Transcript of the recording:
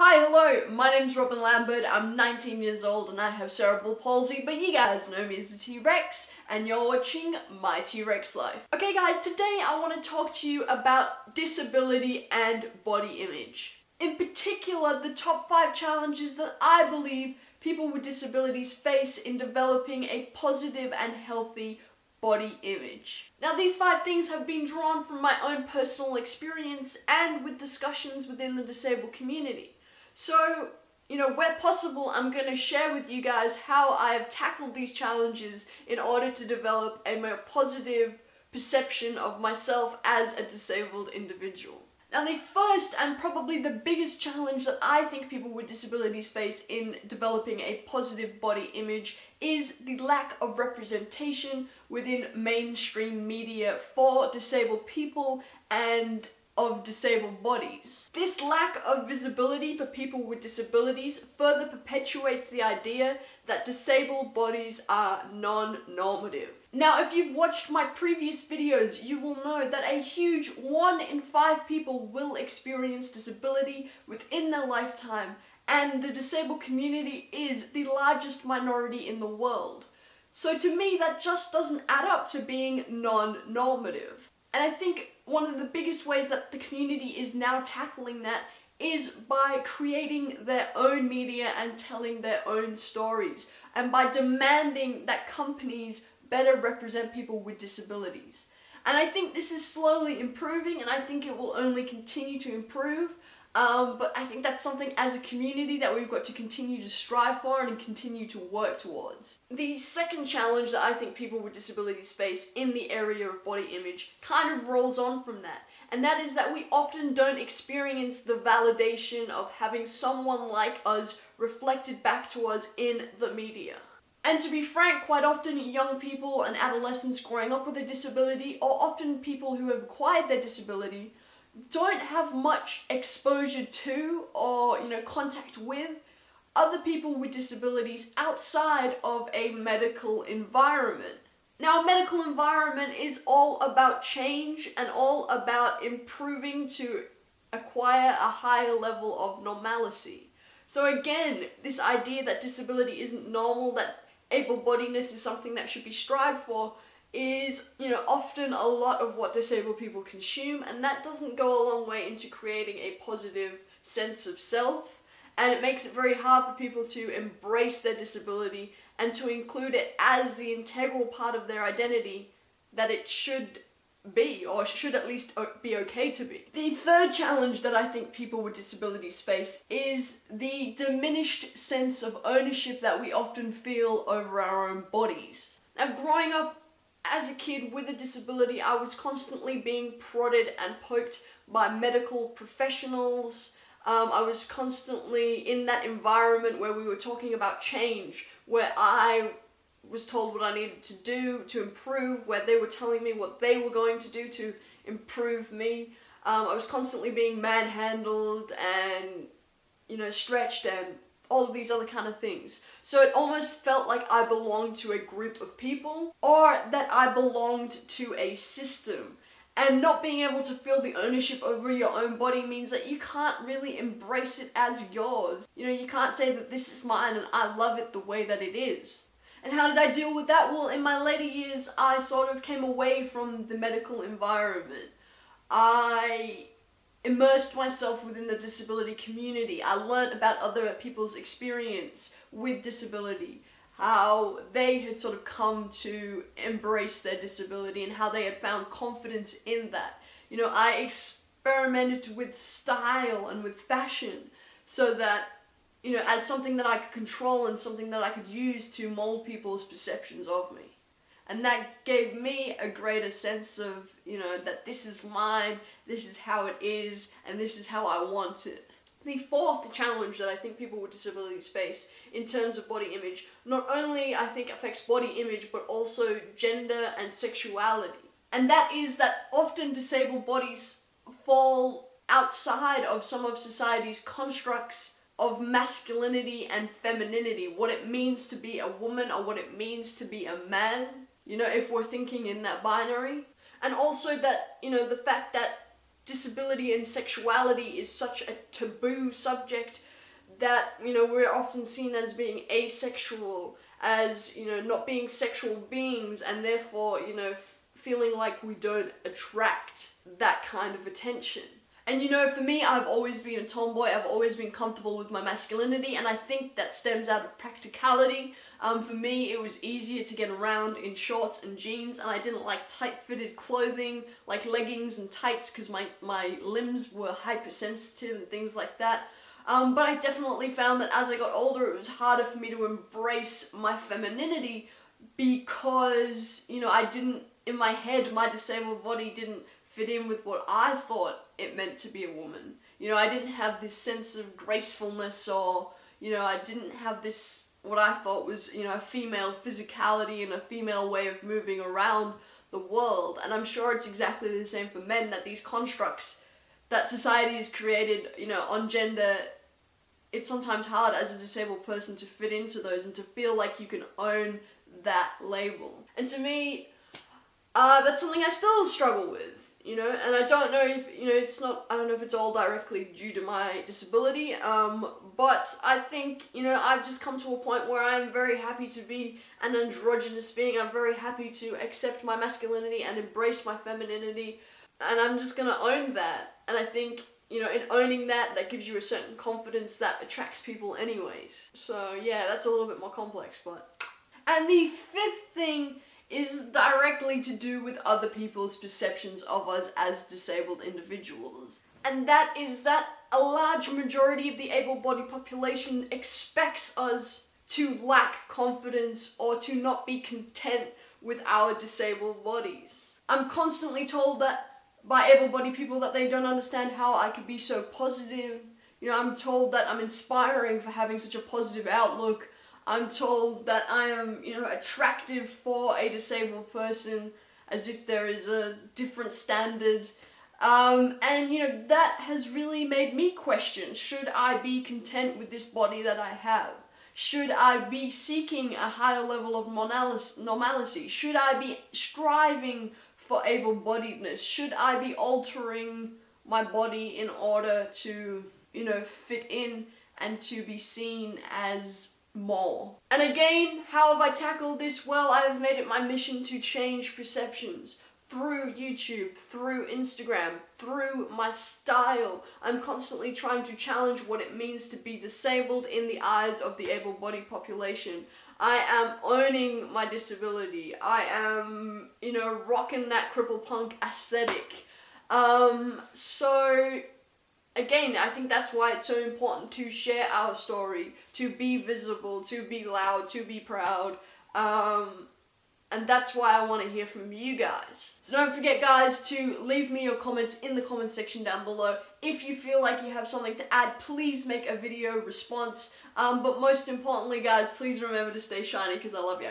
Hi, hello, my name's Robin Lambert, I'm 19 years old and I have cerebral palsy, but you guys know me as the T-Rex, and you're watching My T-Rex Life. Okay guys, today I want to talk to you about disability and body image. In particular, the top 5 challenges that I believe people with disabilities face in developing a positive and healthy body image. Now, these 5 things have been drawn from my own personal experience and with discussions within the disabled community. So, where possible, I'm going to share with you guys how I have tackled these challenges in order to develop a more positive perception of myself as a disabled individual. Now, the first and probably the biggest challenge that I think people with disabilities face in developing a positive body image is the lack of representation within mainstream media for disabled people and of disabled bodies. This lack of visibility for people with disabilities further perpetuates the idea that disabled bodies are non-normative. Now, if you've watched my previous videos, you will know that a huge 1 in 5 people will experience disability within their lifetime, and the disabled community is the largest minority in the world. So to me, that just doesn't add up to being non-normative. And I think one of the biggest ways that the community is now tackling that is by creating their own media and telling their own stories, and by demanding that companies better represent people with disabilities. And I think this is slowly improving, and I think it will only continue to improve. But I think that's something as a community that we've got to continue to strive for and continue to work towards. The second challenge that I think people with disabilities face in the area of body image kind of rolls on from that. And that is that we often don't experience the validation of having someone like us reflected back to us in the media. And to be frank, quite often young people and adolescents growing up with a disability, or often people who have acquired their disability, don't have much exposure to or contact with other people with disabilities outside of a medical environment. Now, a medical environment is all about change and all about improving to acquire a higher level of normalcy. So again, this idea that disability isn't normal, that able-bodiedness is something that should be strived for, is, often a lot of what disabled people consume, and that doesn't go a long way into creating a positive sense of self, and it makes it very hard for people to embrace their disability and to include it as the integral part of their identity that it should be, or should at least be okay to be. The third challenge that I think people with disabilities face is the diminished sense of ownership that we often feel over our own bodies. Now, growing up as a kid with a disability, I was constantly being prodded and poked by medical professionals. I was constantly in that environment where we were talking about change, where I was told what I needed to do to improve, where they were telling me what they were going to do to improve me. I was constantly being manhandled and, stretched and all of these other kind of things. So it almost felt like I belonged to a group of people, or that I belonged to a system. And not being able to feel the ownership over your own body means that you can't really embrace it as yours. You can't say that this is mine and I love it the way that it is. And how did I deal with that? Well, in my later years, I sort of came away from the medical environment. I immersed myself within the disability community. I learned about other people's experience with disability, how they had sort of come to embrace their disability and how they had found confidence in that. I experimented with style and with fashion so that, as something that I could control and something that I could use to mold people's perceptions of me. And that gave me a greater sense of, that this is mine, this is how it is, and this is how I want it. The fourth challenge that I think people with disabilities face in terms of body image, not only I think affects body image, but also gender and sexuality. And that is that often disabled bodies fall outside of some of society's constructs of masculinity and femininity, what it means to be a woman or what it means to be a man, if we're thinking in that binary. And also that, the fact that disability and sexuality is such a taboo subject that, you know, we're often seen as being asexual, as, you know, not being sexual beings, and therefore, you know, feeling like we don't attract that kind of attention. And you know, for me, I've always been a tomboy, I've always been comfortable with my masculinity, and I think that stems out of practicality. For me, it was easier to get around in shorts and jeans, and I didn't like tight-fitted clothing, like leggings and tights, because my limbs were hypersensitive and things like that. But I definitely found that as I got older, it was harder for me to embrace my femininity because, you know, I didn't, in my head, my disabled body didn't fit in with what I thought it meant to be a woman. You know, I didn't have this sense of gracefulness, or, you know, I didn't have this, what I thought was, you know, a female physicality and a female way of moving around the world. And I'm sure it's exactly the same for men, that these constructs that society has created, you know, on gender, it's sometimes hard as a disabled person to fit into those and to feel like you can own that label. And to me, that's something I still struggle with, you know, and I don't know if, you know, I don't know if it's all directly due to my disability, but I think, you know, I've just come to a point where I'm very happy to be an androgynous being. I'm very happy to accept my masculinity and embrace my femininity, and I'm just gonna own that. And I think, you know, in owning that, that gives you a certain confidence that attracts people anyways. So yeah, that's a little bit more complex, but... And the fifth thing is directly to do with other people's perceptions of us as disabled individuals. And that is that a large majority of the able-bodied population expects us to lack confidence or to not be content with our disabled bodies. I'm constantly told that by able-bodied people that they don't understand how I could be so positive. You know, I'm told that I'm inspiring for having such a positive outlook. I'm told that I am, you know, attractive for a disabled person, as if there is a different standard. And, you know, that has really made me question, should I be content with this body that I have? Should I be seeking a higher level of normalcy? Should I be striving for able-bodiedness? Should I be altering my body in order to, you know, fit in and to be seen as more? And again, how have I tackled this? Well, I have made it my mission to change perceptions through YouTube, through Instagram, through my style. I'm constantly trying to challenge what it means to be disabled in the eyes of the able-bodied population. I am owning my disability. I am, you know, rocking that cripple punk aesthetic. So again, I think that's why it's so important to share our story, to be visible, to be loud, to be proud. And that's why I want to hear from you guys. So don't forget, guys, to leave me your comments in the comments section down below. If you feel like you have something to add, please make a video response. But most importantly, guys, please remember to stay shiny, because I love you.